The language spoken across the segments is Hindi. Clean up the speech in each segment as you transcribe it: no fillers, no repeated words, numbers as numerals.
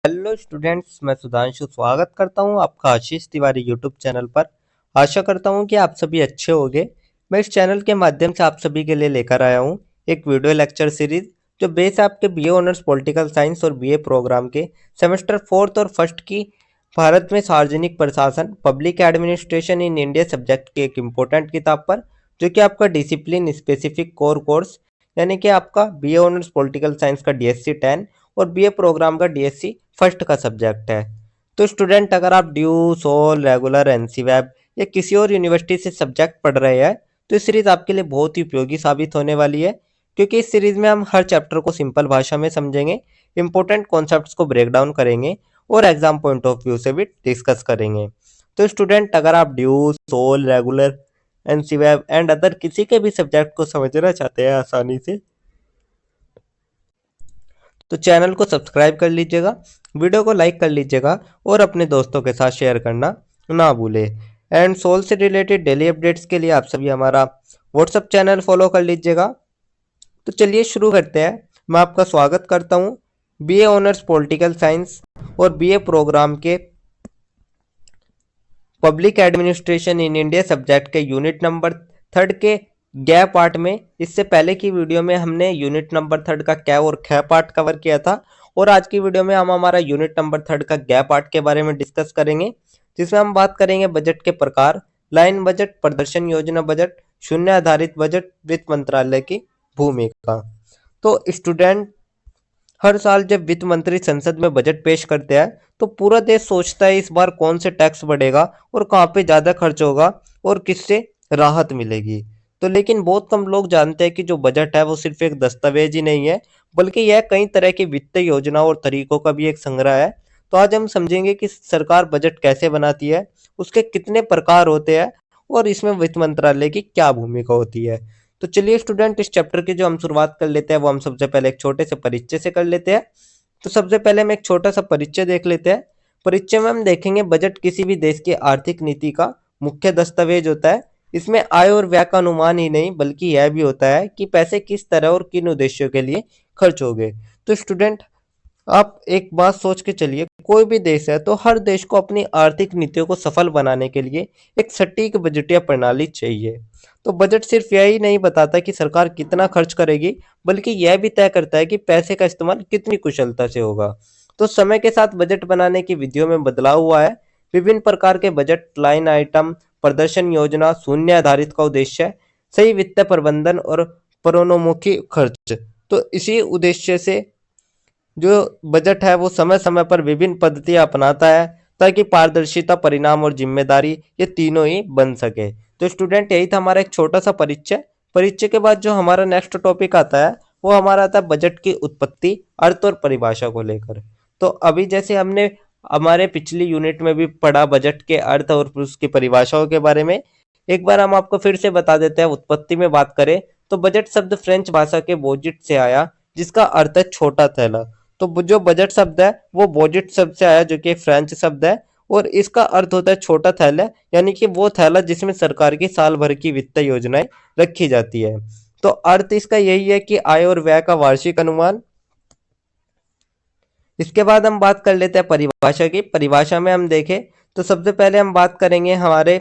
हेलो स्टूडेंट्स, मैं सुधांशु स्वागत करता हूं आपका आशीष तिवारी यूट्यूब चैनल पर। आशा करता हूं कि आप सभी अच्छे होंगे। मैं इस चैनल के माध्यम से आप सभी के लिए लेकर आया हूं एक वीडियो लेक्चर सीरीज जो बेस है आपके बीए ऑनर्स पॉलिटिकल साइंस और बीए प्रोग्राम के सेमेस्टर फोर्थ और फर्स्ट की भारत में सार्वजनिक प्रशासन public administration in India subject की एक इम्पोर्टेंट किताब पर, जो कि आपका डिसिप्लिन स्पेसिफिक कोर कोर्स यानी कि आपका बीए ऑनर्स पॉलिटिकल साइंस का डीएससी 10 और बीए प्रोग्राम का डीएससी फर्स्ट का सब्जेक्ट है। तो स्टूडेंट, अगर आप ड्यू, सोल, रेगुलर, एनसीवैब या किसी और यूनिवर्सिटी से सब्जेक्ट पढ़ रहे हैं तो इस सीरीज आपके लिए बहुत ही उपयोगी साबित होने वाली है, क्योंकि इस सीरीज में हम हर चैप्टर को सिंपल भाषा में समझेंगे, इंपॉर्टेंट कॉन्सेप्ट्स को ब्रेक डाउन करेंगे और एग्जाम पॉइंट ऑफ व्यू से भी डिस्कस करेंगे। तो स्टूडेंट, अगर आप DU, SOL, regular, NCWEB and other किसी के भी सब्जेक्ट को समझना चाहते हैं आसानी से, तो चैनल को सब्सक्राइब कर लीजिएगा, वीडियो को लाइक कर लीजिएगा और अपने दोस्तों के साथ शेयर करना ना भूले। एंड सोल से रिलेटेड डेली अपडेट्स के लिए आप सभी हमारा व्हाट्सअप चैनल फॉलो कर लीजिएगा। तो चलिए शुरू करते हैं। मैं आपका स्वागत करता हूं बीए ऑनर्स पॉलिटिकल साइंस और बीए प्रोग्राम के public administration in India subject के यूनिट नंबर थर्ड के गै पार्ट में। इससे पहले की वीडियो में हमने यूनिट नंबर थर्ड का कै और ख पार्ट कवर किया था, और आज की वीडियो में हम हमारा यूनिट नंबर थर्ड का गै पार्ट के बारे में डिस्कस करेंगे, जिसमें हम बात करेंगे बजट के प्रकार, लाइन बजट, प्रदर्शन योजना बजट, शून्य आधारित बजट, वित्त मंत्रालय की भूमिका। तो स्टूडेंट, हर साल जब वित्त मंत्री संसद में बजट पेश करते हैं तो पूरा देश सोचता है इस बार कौन से टैक्स बढ़ेगा और कहाँ पे ज़्यादा खर्च होगा और किससे राहत मिलेगी। तो लेकिन बहुत कम लोग जानते हैं कि जो बजट है वो सिर्फ एक दस्तावेज ही नहीं है, बल्कि यह कई तरह की वित्तीय योजना और तरीकों का भी एक संग्रह है। तो आज हम समझेंगे कि सरकार बजट कैसे बनाती है, उसके कितने प्रकार होते हैं और इसमें वित्त मंत्रालय की क्या भूमिका होती है। तो चलिए स्टूडेंट, इस चैप्टर की जो हम शुरुआत कर लेते हैं वो हम सबसे पहले एक छोटे से परिचय से कर लेते हैं। तो सबसे पहले हम एक छोटा सा परिचय देख लेते हैं। परिचय में हम देखेंगे बजट किसी भी देश की आर्थिक नीति का मुख्य दस्तावेज होता है। इसमें आय और व्यय का अनुमान ही नहीं बल्कि यह भी होता है कि पैसे किस तरह और किन उद्देश्यों के लिए खर्च हो गए। तो स्टूडेंट, आप एक बात सोच के चलिए, कोई भी देश है तो हर देश को अपनी आर्थिक नीतियों को सफल बनाने के लिए एक सटीक बजटीय प्रणाली चाहिए। तो बजट सिर्फ यही नहीं बताता कि सरकार कितना खर्च करेगी, बल्कि यह भी तय करता है कि पैसे का इस्तेमाल कितनी कुशलता से होगा। तो समय के साथ बजट बनाने की विधियों में बदलाव हुआ है। विभिन्न प्रकार के बजट, लाइन आइटम, प्रदर्शन योजना, शून्य आधारित का उद्देश्य सही वित्तीय प्रबंधन और परोन्मुखी खर्च। तो इसी उद्देश्य से जो बजट है वो समय समय पर विभिन्न पद्धतियां अपनाता है, ताकि पारदर्शिता, परिणाम और जिम्मेदारी ये तीनों ही बन सके। तो स्टूडेंट, यही था हमारा एक छोटा सा परिचय। परिचय के बाद जो हमारा नेक्स्ट टॉपिक आता है वो हमारा आता है बजट की उत्पत्ति, अर्थ और परिभाषा को लेकर। तो अभी जैसे हमने हमारे पिछली यूनिट में भी पढ़ा बजट के अर्थ और उसकी परिभाषाओं के बारे में, एक बार हम आपको फिर से बता देते हैं। उत्पत्ति में बात करें तो बजट शब्द फ्रेंच भाषा के बोजिट से आया, जिसका अर्थ है छोटा थैला। तो जो बजट शब्द है वो बोजिट शब्द से आया, जो कि फ्रेंच शब्द है, और इसका अर्थ होता है छोटा थैला, यानी कि वो थैला जिसमें सरकार की साल भर की वित्तीय योजनाएं रखी जाती है। तो अर्थ इसका यही है कि आय और व्यय का वार्षिक अनुमान। इसके बाद हम बात कर लेते हैं परिभाषा की। परिभाषा में हम देखें तो सबसे पहले हम बात करेंगे हमारे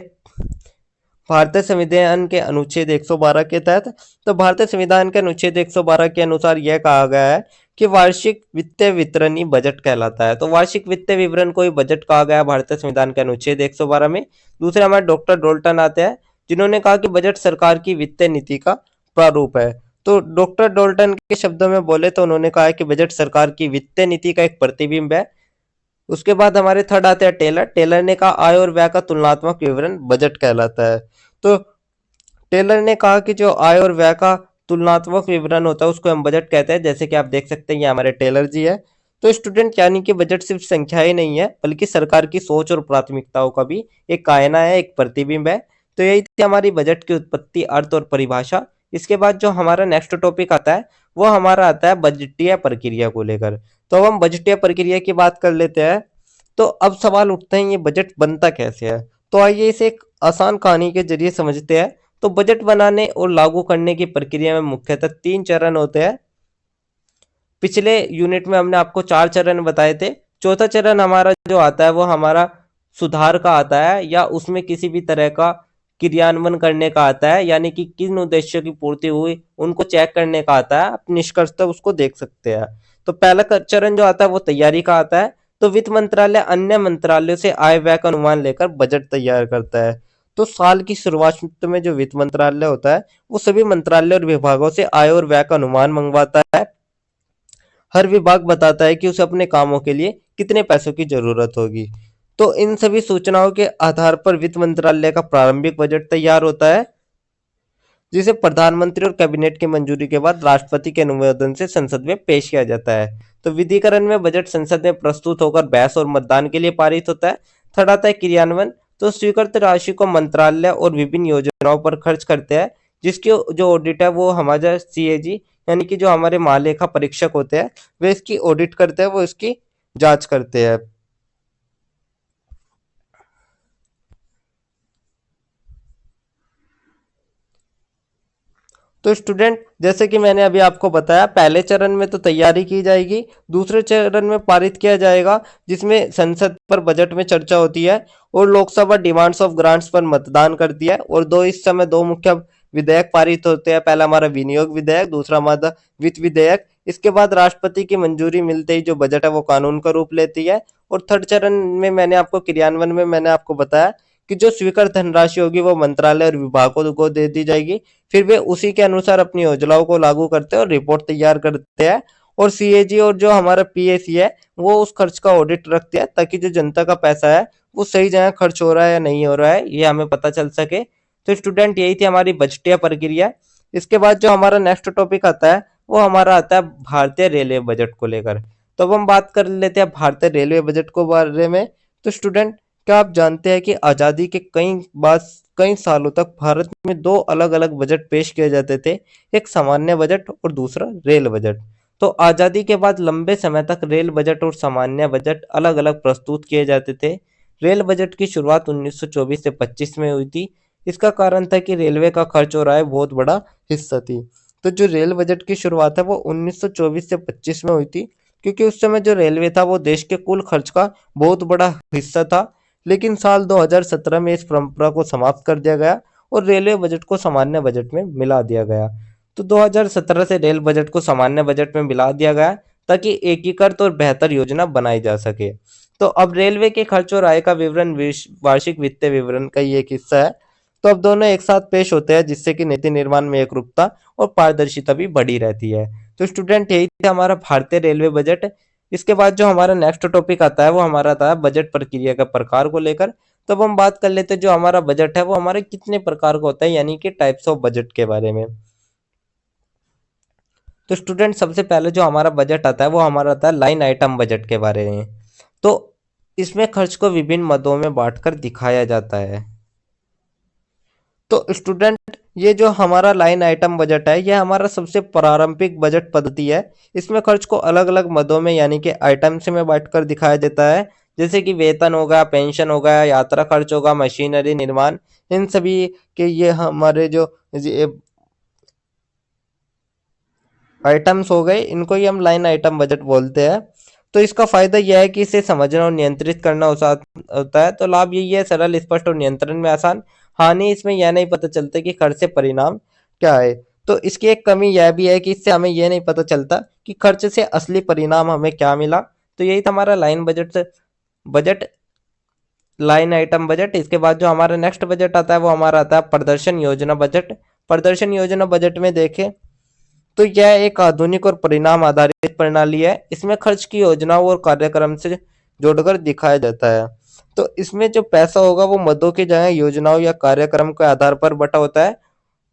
भारतीय संविधान के अनुच्छेद 112 के तहत। तो भारतीय संविधान के अनुच्छेद 112 के अनुसार यह कहा गया है कि वार्षिक वित्तीय विवरण ही बजट कहलाता है। तो वार्षिक वित्तीय विवरण को ही बजट कहा गया है भारतीय संविधान के अनुच्छेद 112 में। दूसरे हमारे डॉक्टर डोल्टन आते हैं, जिन्होंने कहा कि बजट सरकार की वित्तीय नीति का प्रारूप है। तो डॉक्टर डोल्टन के शब्दों में बोले तो उन्होंने कहा है कि बजट सरकार की वित्तीय नीति का एक प्रतिबिंब है। उसके बाद हमारे थर्ड आते हैं टेलर। टेलर ने कहा आय और व्यय का तुलनात्मक विवरण बजट कहलाता है। तो टेलर ने कहा कि जो आय और व्यय का तुलनात्मक विवरण होता है उसको हम बजट कहते हैं। जैसे कि आप देख सकते हैं ये हमारे टेलर जी है। तो स्टूडेंट, यानी कि बजट सिर्फ संख्या ही नहीं है बल्कि सरकार की सोच और प्राथमिकताओं का भी एक आईना है, एक प्रतिबिंब है। तो यही थी हमारी बजट की उत्पत्ति, अर्थ और परिभाषा। इसके बाद जो हमारा नेक्स्ट टॉपिक आता है वो हमारा आता है बजटीय प्रक्रिया को लेकर। तो अब हम बजटीय प्रक्रिया की बात कर लेते हैं। तो अब सवाल उठते हैं, ये बजट बनता कैसे है। तो आइए इसे एक आसान कहानी के जरिए समझते हैं। तो बजट बनाने और लागू करने की प्रक्रिया में मुख्यतः 3 चरण होते हैं। पिछले यूनिट में हमने आपको 4 चरण बताए थे। चौथा चरण हमारा जो आता है वो हमारा सुधार का आता है, या उसमें किसी भी तरह का क्रियान्वयन करने का आता है, यानी कि किन उद्देश्यों की पूर्ति हुई उनको चेक करने का आता है, आप निष्कर्षतः उसको देख सकते हैं। तो पहला चरण जो आता है वो तैयारी का आता है। तो वित्त मंत्रालय अन्य मंत्रालयों से आय व्यय का अनुमान लेकर बजट तैयार करता है। तो साल की शुरुआत में जो वित्त मंत्रालय होता है वो सभी मंत्रालय और विभागों से आय और व्यय का अनुमान मंगवाता है। हर विभाग बताता है कि उसे अपने कामों के लिए कितने पैसों की जरूरत होगी। तो इन सभी सूचनाओं के आधार पर वित्त मंत्रालय का प्रारंभिक बजट तैयार होता है, जिसे प्रधानमंत्री और कैबिनेट की मंजूरी के बाद राष्ट्रपति के अनुमोदन से संसद में पेश किया जाता है। तो विधिकरण में बजट संसद में प्रस्तुत होकर बहस और मतदान के लिए पारित होता है। थर्ड आता है क्रियान्वयन। तो स्वीकृत राशि को मंत्रालय और विभिन्न योजनाओं पर खर्च करते हैं, जिसकी जो ऑडिट है वो हमारा सीएजी यानी कि जो हमारे महालेखा परीक्षक होते हैं वे इसकी ऑडिट करते हैं, वो इसकी जांच करते हैं। तो स्टूडेंट, जैसे कि मैंने अभी आपको बताया, पहले चरण में तो तैयारी की जाएगी, दूसरे चरण में पारित किया जाएगा जिसमें संसद पर बजट में चर्चा होती है और लोकसभा डिमांड्स ऑफ ग्रांट्स पर मतदान करती है। और इस समय दो मुख्य विधेयक पारित होते हैं, पहला हमारा विनियोग विधेयक, दूसरा हमारा वित्त विधेयक। इसके बाद राष्ट्रपति की मंजूरी मिलते ही जो बजट है वो कानून का रूप लेती है। और थर्ड चरण में मैंने आपको क्रियान्वयन में मैंने आपको बताया कि जो स्वीकृत धनराशि होगी वो मंत्रालय और विभागों को दे दी जाएगी। फिर वे उसी के अनुसार अपनी योजनाओं को लागू करते हैं और रिपोर्ट तैयार करते हैं। और सीएजी और जो हमारा पीएसी है वो उस खर्च का ऑडिट रखते हैं, ताकि जो जनता का पैसा है वो सही जगह खर्च हो रहा है या नहीं हो रहा है ये हमें पता चल सके। तो स्टूडेंट, यही थी हमारी बजटीय प्रक्रिया। इसके बाद जो हमारा नेक्स्ट टॉपिक आता है वो हमारा आता है भारतीय रेलवे बजट को लेकर। तो अब हम बात कर लेते हैं भारतीय रेलवे बजट को बारे में। तो स्टूडेंट, क्या आप जानते हैं कि आज़ादी के कई सालों तक भारत में दो अलग अलग बजट पेश किए जाते थे, एक सामान्य बजट और दूसरा रेल बजट। तो आज़ादी के बाद लंबे समय तक रेल बजट और सामान्य बजट अलग अलग प्रस्तुत किए जाते थे। रेल बजट की शुरुआत 1924 से 25 में हुई थी। इसका कारण था कि रेलवे का खर्च और आय बहुत बड़ा हिस्सा थी। तो जो रेल बजट की शुरुआत है वो 1924 से 25 में हुई थी, क्योंकि उस समय जो रेलवे था वो देश के कुल खर्च का बहुत बड़ा हिस्सा था। लेकिन साल 2017 में इस परंपरा को समाप्त कर दिया गया और रेलवे बजट को सामान्य बजट में मिला दिया गया। तो 2017 से रेल बजट को सामान्य बजट में मिला दिया गया, ताकि एकीकृत और बेहतर योजना बनाई जा सके। तो अब रेलवे के खर्च और आय का विवरण वार्षिक वित्तीय विवरण का ही एक हिस्सा है। तो अब दोनों एक साथ पेश होते हैं, जिससे कि नीति निर्माण में एकरूपता और पारदर्शिता भी बढ़ी रहती है। तो स्टूडेंट, यही था हमारा भारतीय रेलवे बजट। इसके बाद जो हमारा नेक्स्ट टॉपिक आता है वो हमारा आता है बजट प्रक्रिया का प्रकार को लेकर। तब हम बात कर लेते हैं जो हमारा बजट है वो हमारे कितने प्रकार का होता है, यानी कि टाइप्स ऑफ बजट के बारे में। तो स्टूडेंट, सबसे पहले जो हमारा बजट आता है वो हमारा आता है लाइन आइटम बजट के बारे में। तो इसमें खर्च को विभिन्न मदों में बांटकर दिखाया जाता है। तो स्टूडेंट, ये जो हमारा लाइन आइटम बजट है ये हमारा सबसे प्रारंभिक बजट पद्धति है। इसमें खर्च को अलग अलग मदों में यानी कि आइटम्स में बांटकर दिखाया जाता है, जैसे कि वेतन होगा, पेंशन होगा, यात्रा खर्च होगा, मशीनरी निर्माण। इन सभी के ये हमारे जो आइटम्स हो गए, इनको ही हम लाइन आइटम बजट बोलते हैं। तो इसका फायदा यह है कि इसे समझना और नियंत्रित करना होता है। तो लाभ यही है, सरल, स्पष्ट और नियंत्रण में आसान। हानि इसमें यह नहीं पता चलता कि खर्च से परिणाम क्या है। तो इसकी एक कमी यह भी है कि इससे हमें यह नहीं पता चलता कि खर्च से असली परिणाम हमें क्या मिला। तो यही था हमारा बजट लाइन आइटम बजट। इसके बाद जो हमारा नेक्स्ट बजट आता है वो हमारा आता है प्रदर्शन योजना बजट। प्रदर्शन योजना बजट में देखें तो यह एक आधुनिक और परिणाम आधारित प्रणाली है। इसमें खर्च की योजनाओं और कार्यक्रम से जोड़कर दिखाया जाता है। तो इसमें जो पैसा होगा वो मदों की जगह योजनाओं या कार्यक्रम के आधार पर बटा होता है।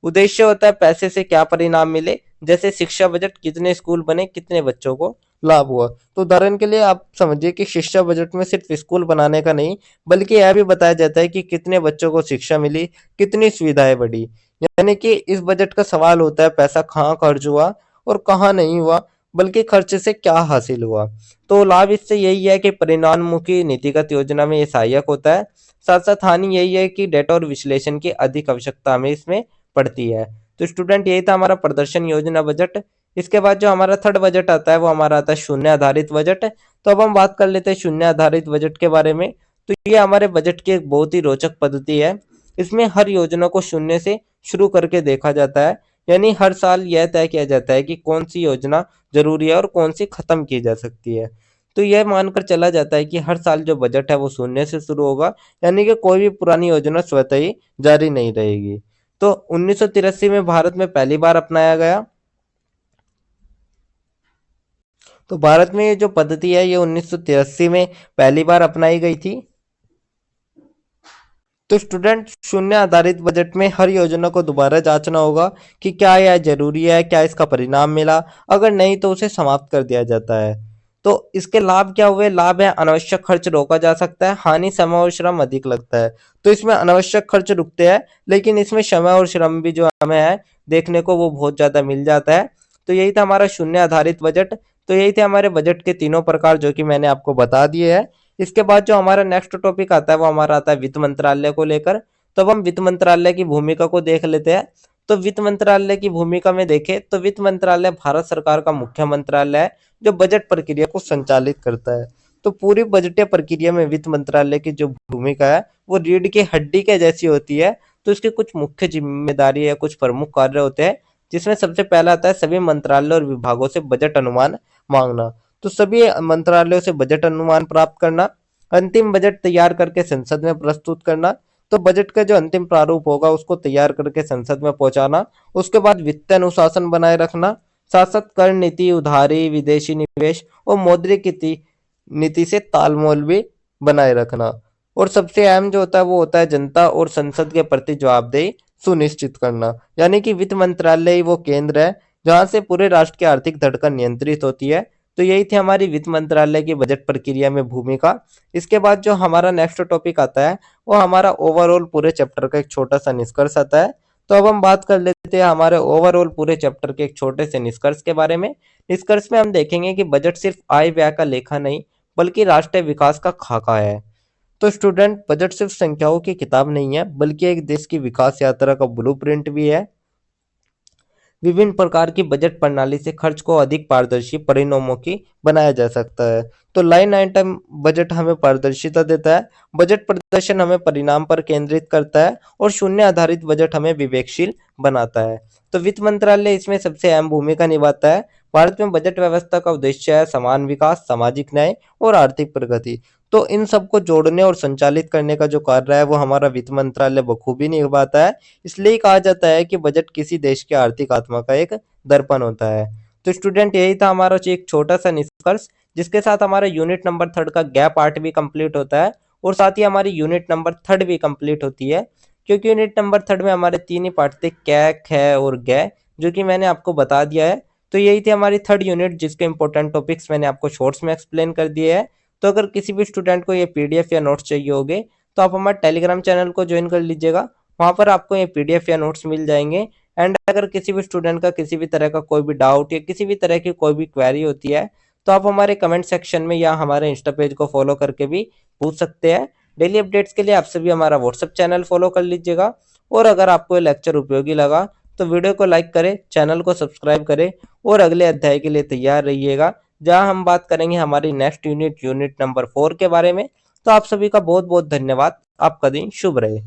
उद्देश्य होता है पैसे से क्या परिणाम मिले, जैसे शिक्षा बजट, कितने स्कूल बने, कितने बच्चों को लाभ हुआ। तो उदाहरण के लिए आप समझिए कि शिक्षा बजट में सिर्फ स्कूल बनाने का नहीं, बल्कि यह भी बताया जाता है कि कितने बच्चों को शिक्षा मिली, कितनी सुविधाएं बढ़ी। यानी कि इस बजट का सवाल होता है पैसा कहाँ खर्च हुआ और कहाँ नहीं हुआ, बल्कि खर्च से क्या हासिल हुआ। तो लाभ इससे यही है कि परिणाममुखी नीतिगत योजना में ये सहायक होता है। साथ साथ हानि यही है कि डेटा और विश्लेषण की अधिक आवश्यकता हमें इसमें पड़ती है। तो स्टूडेंट, यही था हमारा प्रदर्शन योजना बजट। इसके बाद जो हमारा थर्ड बजट आता है वो हमारा आता है शून्य आधारित बजट। तो अब हम बात कर लेते हैं शून्य आधारित बजट के बारे में। तो ये हमारे बजट की एक बहुत ही रोचक पद्धति है। इसमें हर योजना को शून्य से शुरू करके देखा जाता है, यानी हर साल यह तय किया जाता है कि कौन सी योजना जरूरी है और कौन सी खत्म की जा सकती है। तो यह मानकर चला जाता है कि हर साल जो बजट है वो शून्य से शुरू होगा, यानी कि कोई भी पुरानी योजना स्वतः ही जारी नहीं रहेगी। तो 1983 में भारत में पहली बार अपनाया गया। तो भारत में ये जो पद्धति है ये 1983 में पहली बार अपनाई गई थी। तो स्टूडेंट, शून्य आधारित बजट में हर योजना को दोबारा जांचना होगा कि क्या यह जरूरी है, क्या इसका परिणाम मिला। अगर नहीं तो उसे समाप्त कर दिया जाता है। तो इसके लाभ क्या हुए? लाभ है अनावश्यक खर्च रोका जा सकता है, हानि समय और श्रम अधिक लगता है। तो इसमें अनावश्यक खर्च रुकते हैं, लेकिन इसमें समय और श्रम भी जो हमें है देखने को वो बहुत ज्यादा मिल जाता है। तो यही था हमारा शून्य आधारित बजट। तो यही थे हमारे बजट के तीनों प्रकार जो कि मैंने आपको बता दिए हैं। इसके बाद जो हमारा नेक्स्ट टॉपिक आता है वो हमारा आता है वित्त मंत्रालय को लेकर। तो अब हम वित्त मंत्रालय की भूमिका को देख लेते हैं। तो वित्त मंत्रालय की भूमिका में देखें तो वित्त मंत्रालय भारत सरकार का मुख्य मंत्रालय है जो बजट प्रक्रिया को संचालित करता है। तो पूरी बजटीय प्रक्रिया में वित्त मंत्रालय की जो भूमिका है वो रीढ़ की हड्डी के जैसी होती है। तो इसकी कुछ मुख्य जिम्मेदारी है, कुछ प्रमुख कार्य होते हैं, जिसमें सबसे पहला आता है सभी मंत्रालय और विभागों से बजट अनुमान मांगना। तो सभी मंत्रालयों से बजट अनुमान प्राप्त करना, अंतिम बजट तैयार करके संसद में प्रस्तुत करना। तो बजट का जो अंतिम प्रारूप होगा उसको तैयार करके संसद में पहुंचाना। उसके बाद वित्तीय अनुशासन बनाए रखना, साथ साथ कर नीति, उधारी, विदेशी निवेश और मौद्रिक नीति से तालमेल भी बनाए रखना। और सबसे अहम जो होता है वो होता है जनता और संसद के प्रति जवाबदेही सुनिश्चित करना। यानी कि वित्त मंत्रालय ही वो केंद्र है जहां से पूरे राष्ट्र की आर्थिक धड़कन नियंत्रित होती है। तो यही थी हमारी वित्त मंत्रालय की बजट प्रक्रिया में भूमिका। इसके बाद जो हमारा नेक्स्ट टॉपिक आता है वो हमारा ओवरऑल पूरे चैप्टर का एक छोटा सा निष्कर्ष आता है। तो अब हम बात कर लेते हैं हमारे ओवरऑल पूरे चैप्टर के एक छोटे से निष्कर्ष के बारे में। निष्कर्ष में हम देखेंगे कि बजट सिर्फ आय व्यय का लेखा नहीं बल्कि राष्ट्रीय विकास का खाका है। तो स्टूडेंट, बजट सिर्फ संख्याओं की किताब नहीं है बल्कि एक देश की विकास यात्रा का ब्लूप्रिंट भी है। विभिन्न प्रकार की बजट प्रणाली से खर्च को अधिक पारदर्शी परिणामों की बनाया जा सकता है। तो लाइन आइटम बजट हमें पारदर्शिता देता है, बजट प्रदर्शन हमें परिणाम पर केंद्रित करता है और शून्य आधारित बजट हमें विवेकशील बनाता है। तो वित्त मंत्रालय इसमें सबसे अहम भूमिका निभाता है। भारत में बजट व्यवस्था का उद्देश्य है समान विकास, सामाजिक न्याय और आर्थिक प्रगति। तो इन सबको जोड़ने और संचालित करने का जो कार्य है वो हमारा वित्त मंत्रालय बखूबी निभाता है। इसलिए कहा जाता है कि बजट किसी देश की आर्थिक आत्मा का एक दर्पण होता है। तो स्टूडेंट, यही था हमारा एक छोटा सा निष्कर्ष, जिसके साथ हमारा यूनिट नंबर थर्ड का गैप पार्ट भी कंप्लीट होता है और साथ ही हमारी यूनिट नंबर थर्ड भी कंप्लीट होती है। क्योंकि यूनिट नंबर थर्ड में हमारे तीन ही पार्ट थे, कै, ख और गै, जो कि मैंने आपको बता दिया है। तो यही थी हमारी थर्ड यूनिट, जिसके इंपॉर्टेंट टॉपिक्स मैंने आपको शॉर्ट्स में एक्सप्लेन कर दिए हैं। तो अगर किसी भी स्टूडेंट को ये पीडीएफ या नोट्स चाहिए होंगे तो आप हमारे टेलीग्राम चैनल को ज्वाइन कर लीजिएगा। वहां पर आपको ये पीडीएफ या नोट्स मिल जाएंगे। एंड अगर किसी भी स्टूडेंट का किसी भी तरह का कोई भी डाउट या किसी भी तरह की कोई भी क्वेरी होती है तो आप हमारे कमेंट सेक्शन में या हमारे इंस्टा पेज को फॉलो करके भी पूछ सकते हैं। डेली अपडेट्स के लिए आप सभी हमारा व्हाट्सएप चैनल फॉलो कर लीजिएगा। और अगर आपको ये लेक्चर उपयोगी लगा तो वीडियो को लाइक करें, चैनल को सब्सक्राइब करें और अगले अध्याय के लिए तैयार रहिएगा, जहां हम बात करेंगे हमारी नेक्स्ट यूनिट नंबर 4 के बारे में। तो आप सभी का बहुत बहुत धन्यवाद। आपका दिन शुभ रहे।